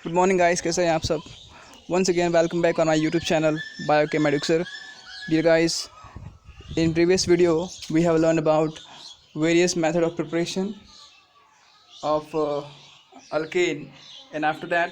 Good morning guys, कैसे हैं आप सब। Once again welcome back on my YouTube channel Biochem Eduxer. Dear guys, in previous video we have learned about various method of preparation of alkane, and after that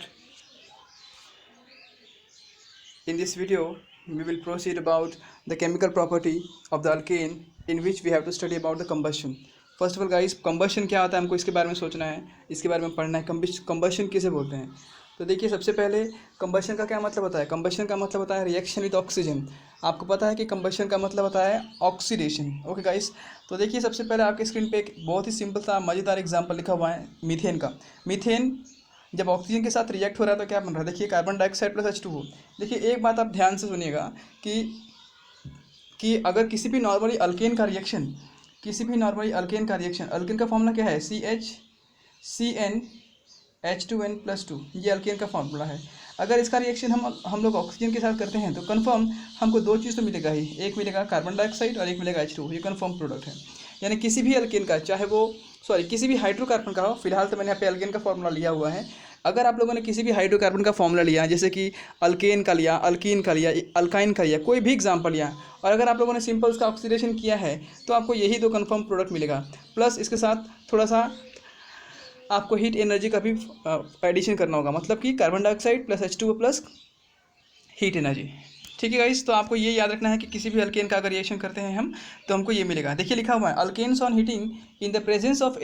in this video we will proceed about the chemical property of the alkane, in which we have to study about the combustion. First of all guys, combustion क्या होता है हमको इसके बारे में सोचना है, इसके बारे में पढ़ना है। कंबशन किसे बोलते हैं? तो देखिए, सबसे पहले कंबशन का क्या मतलब होता है। कंबशन का मतलब होता है रिएक्शन विद ऑक्सीजन। आपको पता है कि कंबशन का मतलब होता है ऑक्सीडेशन। ओके गाइस, तो देखिए सबसे पहले आपके स्क्रीन पे एक बहुत ही सिंपल सा मज़ेदार एग्जांपल लिखा हुआ है मीथेन का। मीथेन जब ऑक्सीजन के साथ रिएक्ट हो रहा है तो क्या बन रहा है, देखिए कार्बन डाइऑक्साइड प्लस H2O। देखिए एक बात आप ध्यान से सुनिएगा कि अगर किसी भी नॉर्मली अल्केन का रिएक्शन, अल्केन का फॉर्मूला क्या है, CH2N+2, ये अल्केन का फॉर्मूला है। अगर इसका रिएक्शन हम लोग ऑक्सीजन के साथ करते हैं तो कंफर्म हमको दो चीज़ तो मिलेगा ही, एक मिलेगा कार्बन डाइऑक्साइड और एक मिलेगा H2O। ये कंफर्म प्रोडक्ट है। यानी किसी भी अल्केन का, चाहे वो किसी भी हाइड्रोकार्बन का हो, फिलहाल तो मैंने यहाँ पे अल्केन का फॉर्मूला लिया हुआ है। अगर आप लोगों ने किसी भी हाइड्रोकार्बन का फॉर्मूला लिया, जैसे कि अल्केन का लिया, अल्कीन का लिया, अल्काइन का लिया, कोई भी एग्जाम्पल लिया, और अगर आप लोगों ने सिंपल उसका ऑक्सीडेशन किया है तो आपको यही दो कंफर्म प्रोडक्ट मिलेगा। प्लस इसके साथ थोड़ा सा आपको हीट एनर्जी का भी एडिशन करना होगा, मतलब कि carbon dioxide plus H2O plus heat energy. ठीक है गाइस, तो आपको ये याद रखना है कि किसी भी अल्केन का अगर रिएक्शन करते हैं हम तो हमको ये मिलेगा। देखिए लिखा हुआ है alkanes on heating in the presence of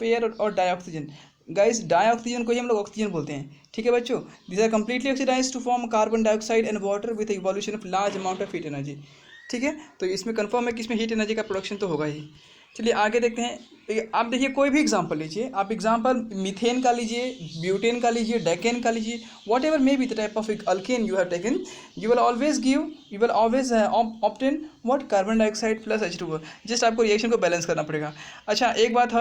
air और डाइऑक्सीजन। गाइस, डाइऑक्सीजन को ही हम लोग ऑक्सीजन बोलते हैं। ठीक है बच्चों, this are completely oxidise to form carbon dioxide and water with evolution of large amount of heat energy. ठीक है, तो इसमें कंफर्म है कि इसमें हीट एनर्जी का प्रोडक्शन तो होगा ही। चलिए आगे देखते हैं। आप देखिए कोई भी एग्जांपल लीजिए, आप एग्जांपल मीथेन का लीजिए, ब्यूटेन का लीजिए, डेकेन का लीजिए, what ever may be the type of alkane you have taken, you will always obtain what, carbon dioxide plus H2O। Just आपको रिएक्शन को बैलेंस करना पड़ेगा। अच्छा, एक बात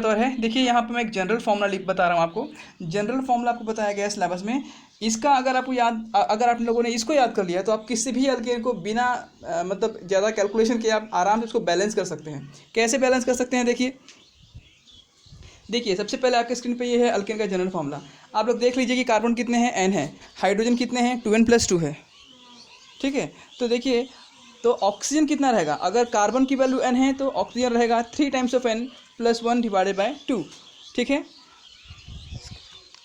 और है, देखिए यहाँ पे मैं एक जनरल फॉर्मूला बता रहा हूँ आपको। जनरल फॉर्मूला आपको बताया गया है सिलेबस में। इसका अगर आप लोगों ने इसको याद कर लिया तो आप किसी भी अल्केन को बिना मतलब ज़्यादा कैलकुलेशन किए आप आराम से उसको बैलेंस कर सकते हैं। कैसे बैलेंस कर सकते हैं, देखिए सबसे पहले आपके स्क्रीन पे ये है अल्केन का जनरल फॉर्मूला। आप लोग देख लीजिए कि कार्बन कितने हैं, N है, हाइड्रोजन कितने हैं, 2N+2 है। ठीक है, तो देखिए तो ऑक्सीजन कितना रहेगा, अगर कार्बन की वैल्यू N है तो ऑक्सीजन रहेगा 3 टाइम्स ऑफ N+1/2। ठीक है,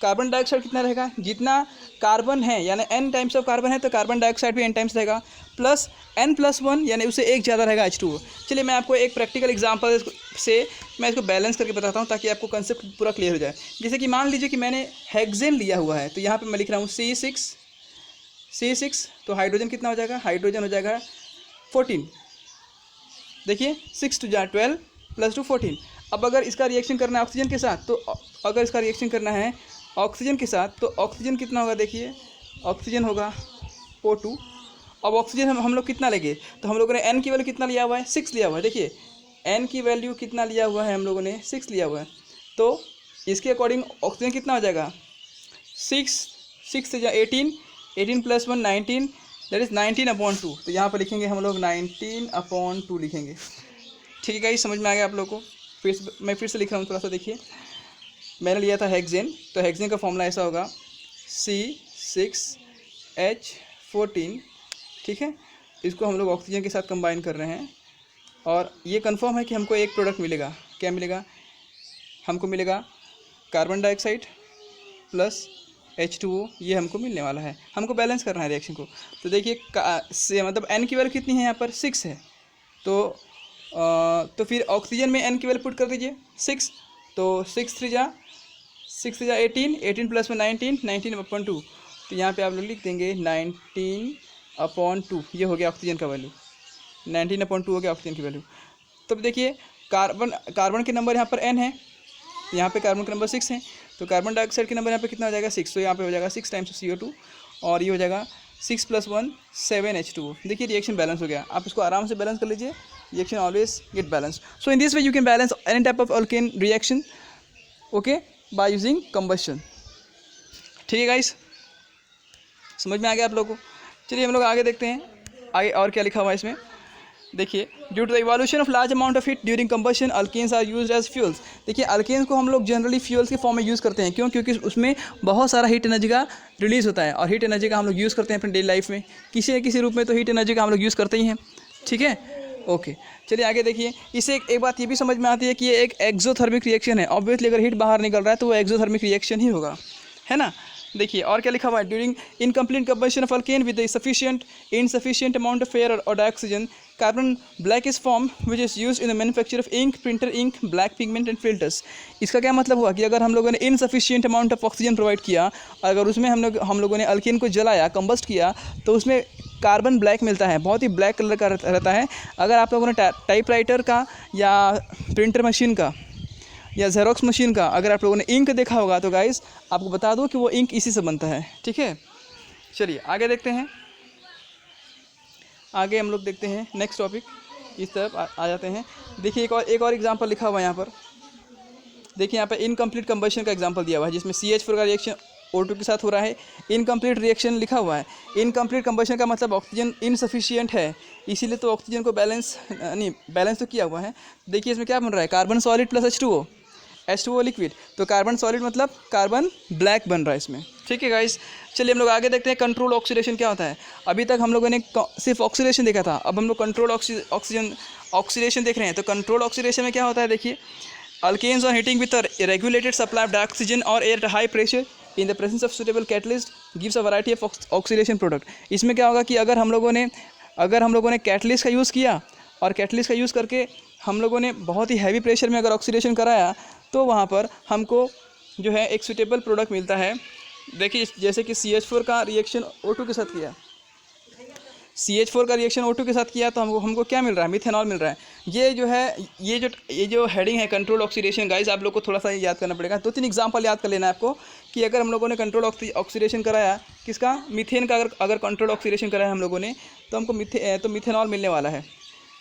कार्बन डाइऑक्साइड कितना रहेगा, जितना कार्बन है यानी N टाइम्स ऑफ कार्बन है तो कार्बन डाइऑक्साइड भी N टाइम्स रहेगा, प्लस N+1 यानी उससे एक ज़्यादा रहेगा H2O। चलिए मैं आपको एक प्रैक्टिकल एग्जांपल से मैं इसको बैलेंस करके बताता हूँ ताकि आपको कंसेप्ट पूरा क्लियर हो जाए। जैसे कि मान लीजिए कि मैंने हेक्सेन लिया हुआ है, तो यहाँ पे मैं लिख रहा हूँ C6, तो हाइड्रोजन कितना हो जाएगा, हाइड्रोजन हो जाएगा 14। देखिए 6 × 12 + 2 14। अब अगर इसका रिएक्शन करना है ऑक्सीजन के साथ, तो अगर इसका रिएक्शन करना है ऑक्सीजन के साथ तो ऑक्सीजन कितना होगा, देखिए ऑक्सीजन होगा O2। अब ऑक्सीजन हम लोग कितना लेंगे, तो हम लोगों ने N की वैल्यू कितना लिया हुआ है, 6 लिया हुआ है। देखिए N की वैल्यू कितना लिया हुआ है, हम लोगों ने 6 लिया हुआ है, तो इसके अकॉर्डिंग ऑक्सीजन कितना हो जाएगा, 6 से 18 + 1 19, दैट इज़ 19/2। तो यहाँ पर लिखेंगे हम लोग 19/2 लिखेंगे। ठीक है गाइस, समझ में आ गया आप लोगों को। मैं फिर से लिख रहा हूँ, थोड़ा सा देखिए। मैंने लिया था हेक्सेन, तो हेक्सेन का फॉर्मूला ऐसा होगा C6H14। ठीक है, इसको हम लोग ऑक्सीजन के साथ कंबाइन कर रहे हैं और ये कंफर्म है कि हमको एक प्रोडक्ट मिलेगा। क्या मिलेगा, हमको मिलेगा कार्बन डाइऑक्साइड प्लस H2O, ये हमको मिलने वाला है। हमको बैलेंस करना है रिएक्शन को। तो देखिए मतलब N की वैल्यू कितनी है, यहाँ पर 6 है, तो फिर ऑक्सीजन में N की वैल्यू पुट कर दीजिए 6, तो 6 × 3 = 18, 18 + 1 19, 19/2। तो यहाँ पे आप लोग लिख देंगे 19/2। ये हो गया ऑक्सीजन का वैल्यू, 19/2 हो गया ऑक्सीजन की वैल्यू। तब देखिए कार्बन के नंबर यहाँ पर N है, यहाँ पे कार्बन का नंबर 6 है, तो कार्बन डाइऑक्साइड के नंबर यहाँ पे कितना हो जाएगा, 6। तो यहाँ पे हो जाएगा 6 टाइम्स CO2 और ये हो जाएगा 6 + 1 7 H2O। देखिए रिएक्शन बैलेंस हो गया। आप इसको आराम से बैलेंस कर लीजिए, reaction always get balanced. So in this way you can balance any type of alkane reaction, okay, by using combustion. ठीक है गाइस, समझ में आ गया आप लोगों को। चलिए हम लोग आगे देखते हैं, आगे और क्या लिखा हुआ है इसमें। देखिए, due to the evolution of large amount of heat during combustion alkanes are used as fuels. देखिए, अल्केन्स को हम लोग जनरली फ्यूल्स के फॉर्म में यूज़ करते हैं। क्यों? क्योंकि उसमें बहुत सारा हीट एनर्जी का रिलीज़ होता है, और हीट एनर्जी का हम लोग यूज़ करते हैं अपने डेली लाइफ में, किसी न किसी रूप में तो हीट एनर्जी का हम लोग यूज़ करते ही हैं। ठीक है, ओके। चलिए आगे देखिए, इससे एक बात ये भी समझ में आती है कि ये एक एक्सोथर्मिक रिएक्शन है। ऑब्वियसली अगर हीट बाहर निकल रहा है तो वो एक्सोथर्मिक रिएक्शन ही होगा, है ना। देखिए और क्या लिखा हुआ है, during incomplete combustion of alkane with insufficient amount of air और oxygen carbon black is form which is use in the manufacture of ink, printer ink, black pigment and filters. इसका क्या मतलब हुआ कि अगर हम लोगों ने insufficient amount of oxygen provide किया, अगर उसमें हम लोगों ने अल्केन को जलाया, कंबस्ट किया, तो उसमें कार्बन ब्लैक मिलता है, बहुत ही ब्लैक कलर का रहता है। अगर आप लोगों ने टाइपराइटर का या प्रिंटर मशीन का या जेरोक्स मशीन का अगर आप लोगों ने इंक देखा होगा तो गाइस आपको बता दो कि वो इंक इसी से बनता है। ठीक है, चलिए आगे देखते हैं। आगे हम लोग देखते हैं नेक्स्ट टॉपिक, इस तरफ आ जाते हैं। देखिए एक और एग्जांपल लिखा हुआ है यहाँ पर। देखिए यहाँ पर इनकम्प्लीट कंबशन का एग्जांपल दिया हुआ है, जिसमें CH4 का रिएक्शन O2 के साथ हो रहा है। इनकम्प्लीट रिएक्शन लिखा हुआ है। इनकम्प्लीट कंबशन का मतलब ऑक्सीजन इनसफिशिएंट है, इसीलिए तो ऑक्सीजन को बैलेंस तो किया हुआ है। देखिए इसमें क्या बन रहा है, carbon solid plus H2O liquid, तो कार्बन सॉलिड मतलब कार्बन ब्लैक बन रहा है इसमें। ठीक है गाइस, चलिए हम लोग आगे देखते हैं कंट्रोल ऑक्सीडेशन क्या होता है। अभी तक हम लोगों ने सिर्फ ऑक्सीडेशन देखा था, अब हम लोग कंट्रोल ऑक्सीडेशन देख रहे हैं। तो कंट्रोल ऑक्सीडेशन में क्या होता है, देखिए alkanes on heating with regulated supply of oxygen और air at high pressure in the presence of suitable catalyst gives a variety of oxidation product. इसमें क्या होगा कि अगर हम लोगों ने कैटलिस्ट का यूज़ किया और कैटलिस्ट का यूज़ करके हम लोगों ने बहुत ही हैवी प्रेशर में अगर ऑक्सीडेशन कराया, तो वहाँ पर हमको जो है एक सुटेबल प्रोडक्ट मिलता है। देखिए जैसे कि CH4 का रिएक्शन O2 के साथ किया, CH4 का रिएक्शन O2 के साथ किया तो हमको क्या मिल रहा है, मिथेनॉल मिल रहा है। ये जो हेडिंग है कंट्रोल ऑक्सीडेशन, गाइस आप लोग को थोड़ा सा याद करना पड़ेगा। 2-3 एग्जांपल याद कर लेना है आपको कि अगर हम लोगों ने कंट्रोल ऑक्सीडेशन कराया किसका, मीथेन का, अगर कंट्रोल ऑक्सीडेशन कराया हम लोगों ने तो हमको मिथेनॉल मिलने वाला है।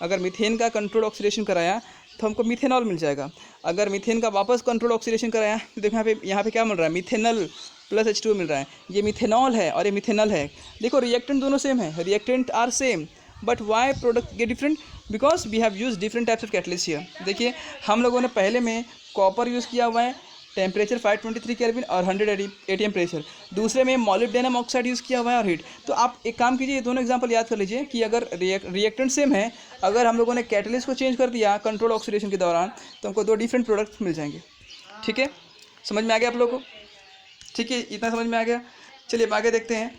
अगर मीथेन का कंट्रोल ऑक्सीडेशन कराया तो हमको मिथेनॉल मिल जाएगा। अगर मीथेन का वापस कंट्रोल ऑक्सीडेशन कराया तो देखो यहाँ पे क्या मिल रहा है, मिथेनॉल प्लस H2O मिल रहा है। ये मिथेनॉल है और ये मिथेनॉल है। देखो रिएक्टेंट दोनों सेम है, reactant are same, but why product get different, because we have use different types of catalyst here. देखिए हम लोगों ने पहले में कॉपर यूज़ किया हुआ है, टेम्परेचर 523 केल्विन और 100 ATM प्रेशर। दूसरे में मॉलिब्डेनम ऑक्साइड यूज़ किया हुआ है और हीट। तो आप एक काम कीजिए, ये दोनों एग्जांपल याद कर लीजिए कि अगर रिएक्टेंट सेम है, अगर हम लोगों ने कैटलिस्ट को चेंज कर दिया कंट्रोल ऑक्सीडेशन के दौरान तो हमको 2 डिफरेंट प्रोडक्ट्स मिल जाएंगे। ठीक है, समझ में आ गया आप लोगों को? ठीक है, इतना समझ में आ गया। चलिए अब आगे देखते हैं।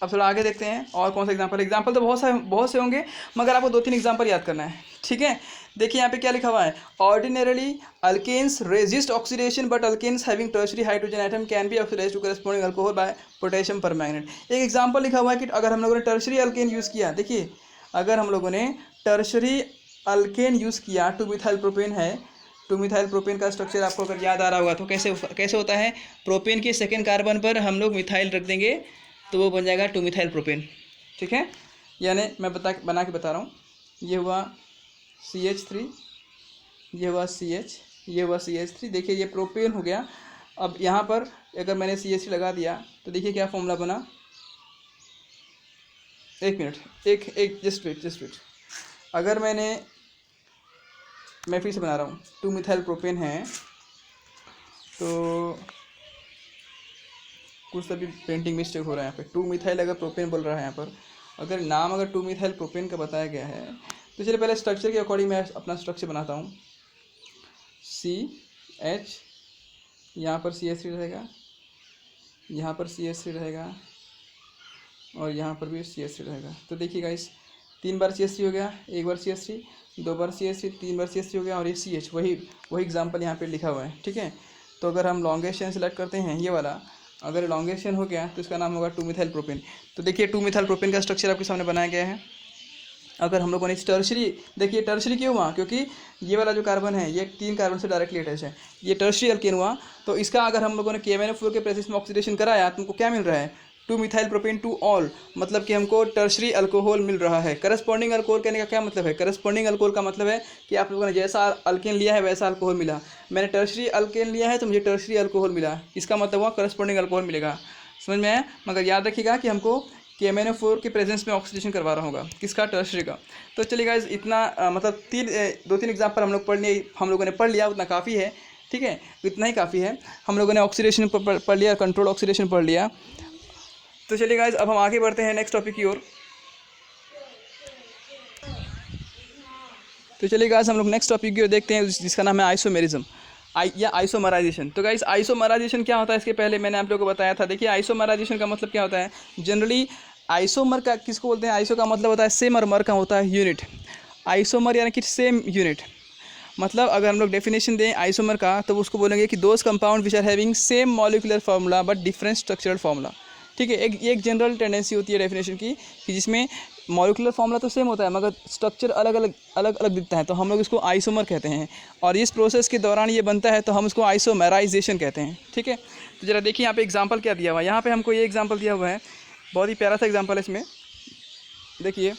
अब थोड़ा आगे देखते हैं और कौन सा एग्जाम्पल तो बहुत से होंगे, मगर आपको 2-3 एग्जाम्पल याद करना है। ठीक है, देखिए यहाँ पे क्या लिखा हुआ है, ordinarily alkanes resist oxidation but alkanes having tertiary hydrogen atom can be oxidised to corresponding alcohol by potassium permanganate. एक एग्जाम्पल लिखा हुआ है कि अगर हम लोगों ने टर्शरी अल्केन यूज़ किया, देखिए अगर हम लोगों ने टर्शरी अल्केन यूज़ किया, 2-मिथाइल प्रोपेन है, 2-मिथाइल प्रोपेन का स्ट्रक्चर आपको अगर याद आ रहा होगा तो कैसे होता है, प्रोपेन के सेकेंड कार्बन पर हम लोग मिथाइल रख देंगे तो वो बन जाएगा 2-मिथाइल प्रोपेन। ठीक है, यानी मैं बना के बता रहा हूँ, ये हुआ CH3, ये हुआ CH, ये हुआ CH3। देखिए ये प्रोपेन हो गया। अब यहाँ पर अगर मैंने CH3 लगा दिया तो देखिए क्या फॉर्मूला बना, एक मिनट, एक जस्ट वेट। अगर मैं फिर से बना रहा हूँ, 2-मिथाइल प्रोपेन है, तो कुछ तभी प्रिंटिंग मिस्टेक हो रहा है यहाँ पे। 2-मिथाइल अगर प्रोपेन बोल रहा है यहाँ पर, अगर नाम अगर 2-मिथाइल प्रोपेन का बताया गया है तो चलिए पहले स्ट्रक्चर के अकॉर्डिंग मैं अपना स्ट्रक्चर बनाता हूँ। CH, यहाँ पर CH3 रहेगा, यहाँ पर CH3 रहेगा और यहाँ पर भी CH3 रहेगा। तो देखिए गाइस 3 बार CH3 हो गया, 1 बार CH3, 2 बार CH3, 3 बार CH3 हो गया और ये CH, वही एग्जाम्पल यहाँ पे लिखा हुआ है। ठीक है, तो अगर हम लॉन्गेस्ट चेन सेलेक्ट करते हैं, ये वाला अगर लॉन्गेस्ट चेन हो गया तो इसका नाम होगा 2-मिथाइल प्रोपेन। तो देखिए 2-मिथाइल प्रोपेन का स्ट्रक्चर आपके सामने बनाया गया है। अगर हम लोगों ने टर्शरी, देखिए टर्शरी क्यों हुआ, क्योंकि ये वाला जो कार्बन है ये 3 कार्बन से डायरेक्टली अटैच है, ये टर्शरी अल्केन हुआ। तो इसका अगर हम लोगों ने KMnO4 के प्रेजेंस में ऑक्सीडेशन कराया तो हमको क्या मिल रहा है, 2-मिथाइल प्रोपेन 2 ऑल, मतलब कि हमको टर्शरी अल्कोहल मिल रहा है। करस्पॉन्डिंग अल्कोहल कहने का क्या मतलब है, करस्पॉन्डिंग अल्कोहल का मतलब है कि आप लोगों ने जैसा अल्केन लिया है वैसा अल्कोहल मिला। मैंने टर्शरी अल्केन लिया है तो मुझे टर्शरी अल्कोहल मिला, इसका मतलब हुआ करस्पॉन्डिंग अल्कोहल मिलेगा। समझ में आया? मगर याद रखिएगा कि हमको कि MnO4 के प्रेजेंस में ऑक्सीडेशन करवा रहा होगा, किसका, टर्शरी का। तो चलिए गाइस इतना मतलब 2-3 एग्जाम्पल हम लोगों ने पढ़ लिया, उतना काफ़ी है, ठीक है, इतना ही काफ़ी है। हम लोगों ने ऑक्सीडेशन पढ़ लिया, कंट्रोल ऑक्सीडेशन पढ़ लिया। तो चलिए गाइस अब हम आगे बढ़ते हैं नेक्स्ट टॉपिक की ओर। तो चलिए गाइस हम लोग नेक्स्ट टॉपिक की ओर देखते हैं, जिसका नाम है आइसोमेरिज्म या आइसोमराइजेशन। तो गाइस आइसोमराइजेशन क्या होता है, इसके पहले मैंने आप लोगों को बताया था। देखिए आइसोमराइजेशन का मतलब क्या होता है, जनरली आइसोमर का किसको बोलते हैं, आइसो का मतलब होता है सेम और मर का होता है यूनिट। आइसोमर यानी कि सेम यूनिट, मतलब अगर हम लोग डेफिनेशन दें आइसोमर का तो उसको बोलेंगे कि those compound which are having same molecular formula but different structural formula, ठीक है। एक जनरल टेंडेंसी होती है डेफिनेशन की कि जिसमें मॉलिक्यूलर फार्मूला तो सेम होता है मगर स्ट्रक्चर अलग अलग दिखता है, तो हम लोग इसको आइसोमर कहते हैं। और इस प्रोसेस के दौरान ये बनता है तो हम उसको आइसोमेराइजेशन कहते हैं, ठीक है। तो जरा देखिए यहाँ पे एग्जांपल क्या दिया हुआ है, यहाँ पे हमको ये एग्जांपल दिया हुआ है, बहुत ही प्यारा सा एग्जांपल है इसमें। देखिए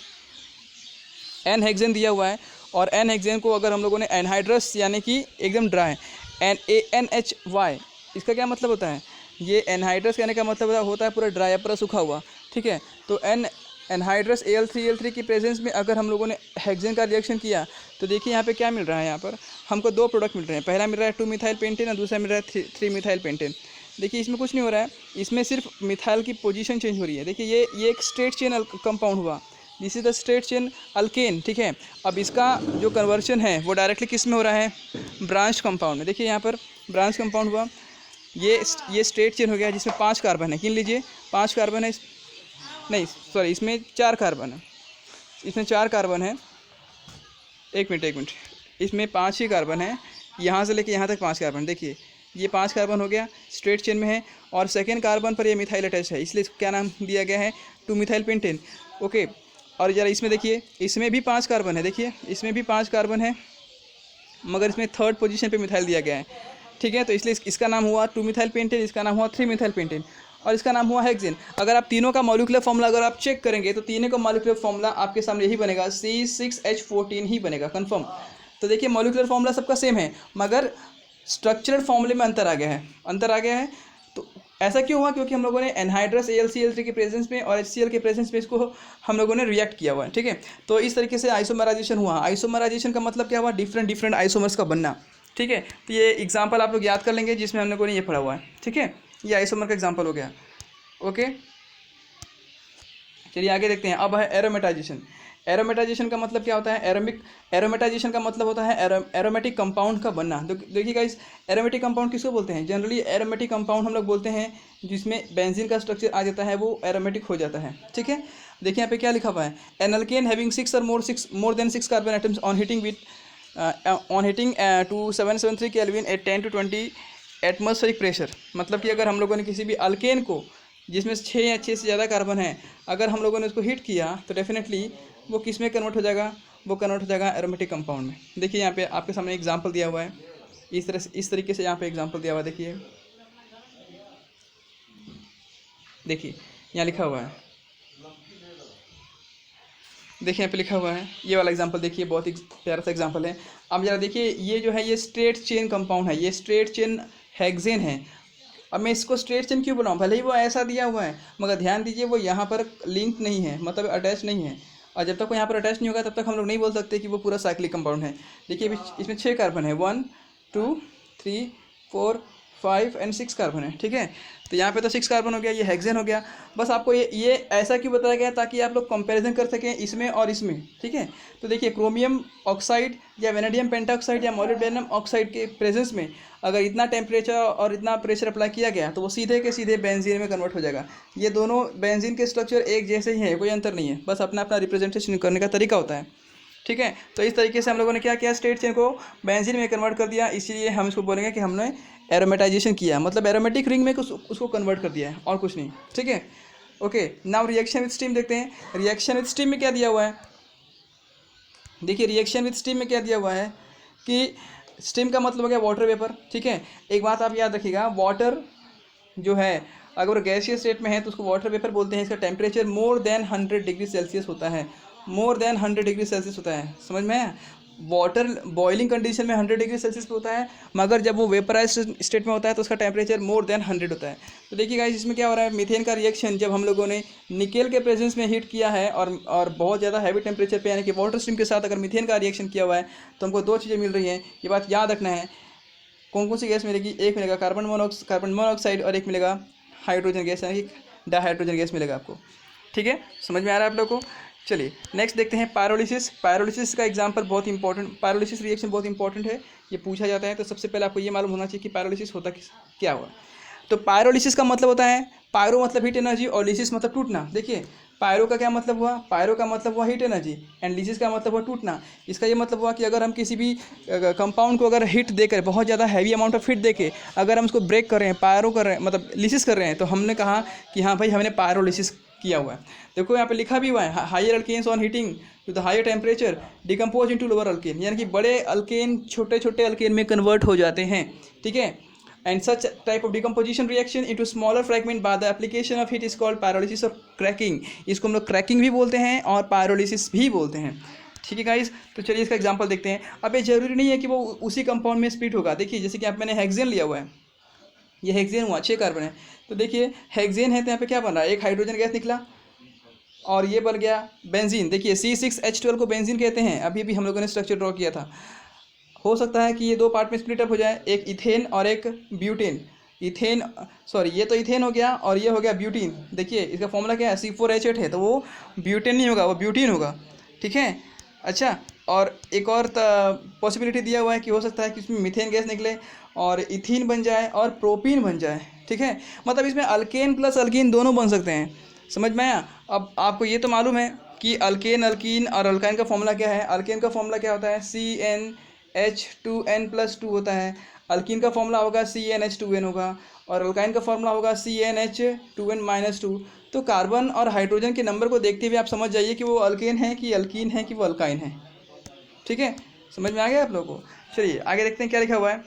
एन हेक्सेन दिया हुआ है और एन हेक्सेन को अगर हम लोगों ने एनहाइड्रस यानी कि एकदम ड्राई NaNHY, इसका क्या मतलब होता है, ये एनहाइड्रस कहने का मतलब होता है पूरा ड्राई है, पूरा सूखा हुआ, ठीक है। तो एनहाइड्रस Al3 की प्रेजेंस में अगर हम लोगों ने हेक्सेन का रिएक्शन किया तो देखिए यहाँ पे क्या मिल रहा है, यहाँ पर हमको 2 प्रोडक्ट मिल रहे हैं। पहला मिल रहा है 2-मिथाइल पेंटेन और दूसरा मिल रहा है 3-मिथाइल पेंटेन। देखिए इसमें कुछ नहीं हो रहा है, इसमें सिर्फ मिथाइल की पोजीशन चेंज हो रही है। देखिए ये एक स्ट्रेट चेन कंपाउंड हुआ, this is the straight chain alkane, ठीक है। अब इसका जो कन्वर्शन है वो डायरेक्टली किस में हो रहा है, ब्रांच कंपाउंड में। देखिए यहाँ पर ब्रांच कंपाउंड हुआ, ये स्ट्रेट चेन हो गया जिसमें 5 कार्बन है, गिन लीजिए 5 कार्बन है, नहीं सॉरी इसमें 4 कार्बन है, इसमें 4 कार्बन है, एक मिनट, इसमें 5 ही कार्बन है, यहाँ से लेके यहाँ तक 5 कार्बन। देखिए ये 5 कार्बन हो गया, स्ट्रेट चेन में है और सेकेंड कार्बन पर ये मिथाइल अटैच है, इसलिए इसको क्या नाम दिया गया है, 2-मिथाइल पेंटेन, ओके। और जरा इसमें देखिए, इसमें भी 5 कार्बन है, देखिए इसमें भी 5 कार्बन है मगर इसमें 3rd पोजीशन पे मिथाइल दिया गया है, ठीक है। तो इसलिए इसका नाम हुआ 2-मिथाइल पेंटेन, इसका नाम हुआ 3-मिथाइल पेंटेन और इसका नाम हुआ हेक्सेन। अगर आप तीनों का मॉलिक्यूलर फॉर्मूला अगर आप चेक करेंगे तो तीनों का मॉलिक्यूलर फॉर्मूला आपके सामने यही बनेगा, C6H14 ही बनेगा, कंफर्म। तो देखिए मॉलिक्यूलर फॉर्मूला सबका सेम है मगर स्ट्रक्चरल फॉर्मूले में अंतर आ गया है। तो ऐसा क्यों हुआ, क्योंकि हम लोगों ने एनहाइड्रस AlCl3 के प्रेजेंस में और HCl के प्रेजेंस में इसको हम लोगों ने रिएक्ट किया हुआ है, ठीक है। तो इस तरीके से आइसोमराइजेशन हुआ। आइसोमराइजेशन का मतलब क्या हुआ, डिफरेंट आइसोमर्स का बनना, ठीक है। तो ये एग्जाम्पल आप लोग याद कर लेंगे जिसमें हम लोगों ने ये पढ़ा हुआ है, ठीक है। ये आइसोमर का एग्जाम्पल हो गया, ओके। चलिए आगे देखते हैं। अब है एरोमेटाइजेशन। एरोमेटाइजेशन का मतलब क्या होता है, एरोमेटाइजेशन का मतलब होता है एरोमेटिक कंपाउंड का बनना। देखिए गाइस एरोमेटिक कंपाउंड किसको बोलते हैं, जनरली एरोमेटिक कंपाउंड हम लोग बोलते हैं जिसमें बेंजीन का स्ट्रक्चर आ जाता है, वो एरोमेटिक हो जाता है, ठीक है। देखिए यहाँ पे क्या लिखा हुआ है, एन अल्केन हैविंग 6 और more than 6 carbon atoms on heating to 773 kelvin at 10 to 20 atmospheric pressure. मतलब कि अगर हम लोगों ने किसी भी अल्केन को जिसमें 6 या 6 से ज़्यादा कार्बन है, अगर हम लोगों ने उसको हीट किया तो डेफिनेटली वो किस में कन्वर्ट हो जाएगा, वो कन्वर्ट हो जाएगा एरोमेटिक कंपाउंड में। देखिए यहाँ पे आपके सामने एग्जांपल दिया हुआ है, इस तरीके से यहाँ पे एग्जांपल दिया हुआ है। देखिए यहाँ लिखा हुआ है, देखिए यहाँ पे लिखा हुआ है, ये वाला एग्जांपल देखिए, बहुत ही प्यारा सा एग्जांपल है। अब जरा देखिए ये जो है ये स्ट्रेट चेन कंपाउंड है, ये स्ट्रेट चेन हेक्सेन है। अब मैं इसको स्ट्रेट चेन क्यों बनाऊँ, भले ही वो ऐसा दिया हुआ है मगर ध्यान दीजिए वो यहाँ पर लिंक नहीं है, मतलब अटैच नहीं है। और जब तक वो यहाँ पर अटैच नहीं होगा तब तक हम लोग नहीं बोल सकते कि वो पूरा साइक्लिक कंपाउंड है। देखिए इसमें 6 कार्बन है, 1 2 3 4 5 एंड 6 कार्बन है, ठीक है। तो यहाँ पे तो 6 कार्बन हो गया, ये हेक्सेन हो गया। बस आपको ये ऐसा क्यों बताया गया ताकि आप लोग कंपैरिजन कर सकें इसमें और इसमें, ठीक है। तो देखिए क्रोमियम ऑक्साइड या वेनेडियम पेंटाऑक्साइड या मोलिब्डेनम ऑक्साइड के प्रेजेंस में अगर इतना टेम्परेचर और इतना प्रेशर अप्लाई किया गया तो वो सीधे के सीधे बेंजीन में कन्वर्ट हो जाएगा। ये दोनों बेंजीन के स्ट्रक्चर एक जैसे ही हैं, कोई अंतर नहीं है, बस अपना अपना रिप्रेजेंटेशन करने का तरीका होता है, ठीक है। तो इस तरीके से हम लोगों ने क्या किया, स्ट्रेट चेन को बेंजीन में कन्वर्ट कर दिया, इसीलिए हम इसको बोलेंगे कि हमने एरोमेटाइजेशन किया, मतलब एरोमेटिक रिंग में उसको कन्वर्ट कर दिया है और कुछ नहीं, ठीक है। Okay now reaction with steam देखते हैं। रिएक्शन विद स्टीम में क्या दिया हुआ है, देखिए रिएक्शन विद स्टीम में क्या दिया हुआ है कि स्टीम का मतलब हो गया वाटर वेपर, ठीक है। एक बात आप याद रखिएगा, वाटर जो है अगर गैसियस स्टेट में है तो उसको वाटर वेपर बोलते हैं। इसका temperature more than 100 degree Celsius होता है, मोर देन 100 डिग्री सेल्सियस होता है, समझ में आया। वाटर बॉइलिंग कंडीशन में 100 डिग्री सेल्सियस पे होता है, मगर जब वो वेपराइज स्टेट में होता है तो उसका टेम्परेचर मोर देन 100 होता है। तो देखिए गाइस इसमें क्या हो रहा है, मीथेन का रिएक्शन जब हम लोगों ने निकेल के प्रेजेंस में हीट किया है और बहुत ज़्यादा हैवी टेम्परेचर पे यानी कि वाटर स्ट्रीम के साथ अगर मीथेन का रिएक्शन किया हुआ है तो हमको दो चीज़ें मिल रही हैं। ये बात याद रखना है। कौन कौन सी गैस मिलेगी, एक मिलेगा कार्बन मोनोऑक्साइड और एक मिलेगा हाइड्रोजन गैस यानी कि डाइहाइड्रोजन गैस मिलेगा आपको। ठीक है, समझ में आ रहा है आप लोगों को। चलिए नेक्स्ट देखते हैं पायरोलिसिस। पायरोलिसिस का एग्जांपल बहुत इंपॉर्टेंट, पायरोलिसिस रिएक्शन बहुत इंपॉर्टेंट है, ये पूछा जाता है। तो सबसे पहले आपको ये मालूम होना चाहिए कि पायरोलिसिस होता क्या हुआ। तो पायरोलिसिस का मतलब होता है, पायरो मतलब हीट एनर्जी और लिसिस मतलब टूटना। देखिए पायरो का क्या मतलब हुआ, पायरो का मतलब हुआ हीट एनर्जी एंड लिसिस का मतलब हुआ टूटना। इसका ये मतलब हुआ कि अगर हम किसी भी कंपाउंड को अगर हीट देकर, बहुत ज़्यादा हैवी अमाउंट ऑफ हीट देके अगर हम उसको ब्रेक कर रहे हैं, पायरो कर रहे हैं मतलब लिसिस कर रहे हैं, तो हमने कहा कि हाँ भाई हमने पायरोलिसिस किया हुआ है। देखो यहाँ पे लिखा भी हुआ है, higher alkanes on heating to the higher temperature decompose into lower alkane, यानी कि बड़े अल्केन छोटे छोटे अल्केन में कन्वर्ट हो जाते हैं। ठीक है, and such type of decomposition reaction into smaller fragment by the application of heat is called pyrolysis or cracking। इसको हम लोग क्रैकिंग भी बोलते हैं और पायरोलिसिस भी बोलते हैं। ठीक है गाइस, तो चलिए इसका एग्जांपल देखते हैं। अब ये जरूरी नहीं है कि वो उसी कंपाउंड में स्प्लिट होगा। देखिए जैसे कि आप मैंने हेक्सेन लिया हुआ है, ये हेक्सेन हुआ 6 कार्बन है, तो देखिए हेक्सेन है तो यहाँ पे क्या बन रहा है, एक हाइड्रोजन गैस निकला और ये बन गया बेंजीन। देखिए C6H12 को बेंजीन कहते हैं, अभी भी हम लोगों ने स्ट्रक्चर ड्रॉ किया था। हो सकता है कि ये दो पार्ट में स्प्लिट अप हो जाए, एक इथेन और एक ब्यूटेन। इथेन सॉरी ये तो इथेन हो गया और ये हो गया ब्यूटीन। देखिए इसका फॉर्मूला क्या है, C4H8 है, तो वो ब्यूटेन नहीं होगा, वो ब्यूटीन होगा। ठीक है, अच्छा और एक और पॉसिबिलिटी दिया हुआ है कि हो सकता है कि इसमें मीथेन गैस निकले और इथीन बन जाए और प्रोपीन बन जाए। ठीक है, मतलब इसमें अल्केन प्लस अल्कीन दोनों बन सकते हैं। समझ में आया। अब आपको ये तो मालूम है कि अल्केन अल्कीन और अल्काइन का फॉर्मूला क्या है। अल्केन का फॉर्मूला क्या होता है, CnH2n+2 होता है। अल्कीन का फॉर्मूला होगा CnH2n होगा और अल्काइन का फॉर्मूला होगा CnH2n-2। तो कार्बन और हाइड्रोजन के नंबर को देखते हुए आप समझ जाइए कि वो अल्केन है कि अल्कीन है कि वो अल्काइन है। ठीक है, समझ में आ गया आप लोगों को। चलिए आगे देखते हैं क्या लिखा हुआ है।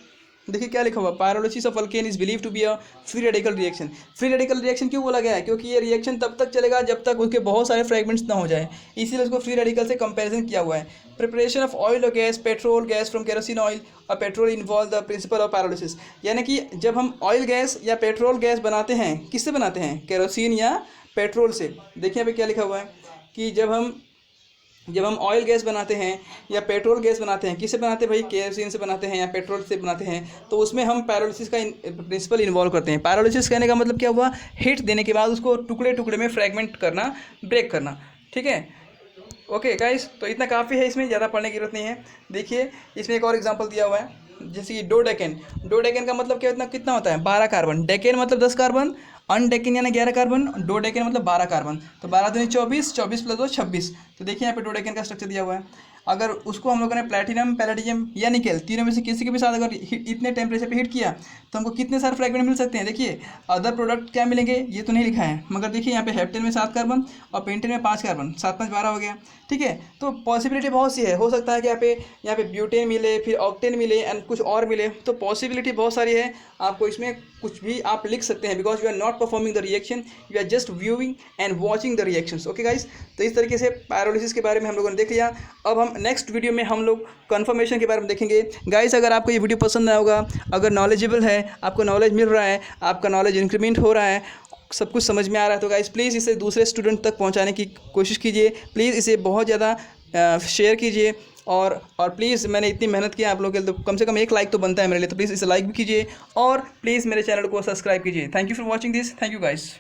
देखिए क्या लिखा हुआ, pyrolysis of alkane is believe to be a free radical reaction. Free radical reaction क्यों बोला गया है, क्योंकि ये रिएक्शन तब तक चलेगा जब तक उसके बहुत सारे फ्रेगमेंट्स ना हो जाए, इसीलिए उसको फ्री रेडिकल से कंपैरिजन किया हुआ है। प्रिपरेशन ऑफ ऑयल और gas, petrol gas from kerosene oil और petrol involve the principle of pyrolysis. यानी कि जब हम ऑयल गैस या पेट्रोल गैस बनाते हैं, किससे बनाते हैं, केरोसिन या पेट्रोल से। देखिए यहाँ पे क्या लिखा हुआ है कि जब हम ऑयल गैस बनाते हैं या पेट्रोल गैस बनाते हैं, किससे बनाते हैं भाई, केरोसिन से बनाते हैं या पेट्रोल से बनाते हैं, तो उसमें हम पायरोलिसिस का प्रिंसिपल इन्वॉल्व करते हैं। पायरोलिसिस कहने का मतलब क्या हुआ, हीट देने के बाद उसको टुकड़े टुकड़े में फ्रैगमेंट करना, ब्रेक करना। ठीक है, ओके गाइस, तो इतना काफ़ी है, इसमें ज़्यादा पढ़ने की जरूरत नहीं है। देखिए इसमें एक और एग्जांपल दिया हुआ है, जैसे कि डोडेकेन। डोडेकेन का मतलब क्या, कितना होता है, 12 कार्बन। डेकेन मतलब 10 कार्बन, अनडेकेन यानी 11 कार्बन, डोडेकेन मतलब 12 कार्बन। तो 12 दूनी 24, 24 + 2 26। तो देखिए यहाँ पे डोडेकेन का स्ट्रक्चर दिया हुआ है। अगर उसको हम लोगों ने प्लैटिनम, पैलेडियम या निकेल, तीनों में से किसी के भी साथ अगर इतने टेम्परेचर पे हीट किया तो हमको कितने सारे फ्रैगमेंट मिल सकते हैं। देखिए अदर प्रोडक्ट क्या मिलेंगे ये तो नहीं लिखा है, मगर देखिए यहाँ पे हेप्टेन में 7 कार्बन और पेंटेन में 5 कार्बन, 7 5 12 हो गया। ठीक है, तो पॉसिबिलिटी बहुत सी है, हो सकता है कि यहाँ पे ब्यूटेन मिले, फिर ऑक्टेन मिले एंड कुछ और मिले, तो पॉसिबिलिटी बहुत सारी है। आपको इसमें कुछ भी आप लिख सकते हैं, because you are not performing the reaction, you are just viewing and watching the reactions. Okay guys, तो इस तरीके से पायरोलिसिस के बारे में हम लोगों ने देख लिया। अब हम नेक्स्ट वीडियो में हम लोग कन्फर्मेशन के बारे में देखेंगे। गाइस अगर आपको ये वीडियो पसंद आया होगा, अगर नॉलेजेबल है, आपको नॉलेज मिल रहा है, आपका नॉलेज इंक्रीमेंट हो रहा है, सब कुछ समझ में आ रहा है, तो गाइस प्लीज़ इसे दूसरे स्टूडेंट तक पहुंचाने की कोशिश कीजिए। प्लीज़ इसे बहुत ज़्यादा शेयर कीजिए और प्लीज़ मैंने इतनी मेहनत की आप लोगों के लिए, तो कम से कम 1 लाइक तो बनता है मेरे लिए, तो प्लीज़ इसे लाइक भी कीजिए और प्लीज़ मेरे चैनल को सब्सक्राइब कीजिए। Thank you for watching this, thank you guys.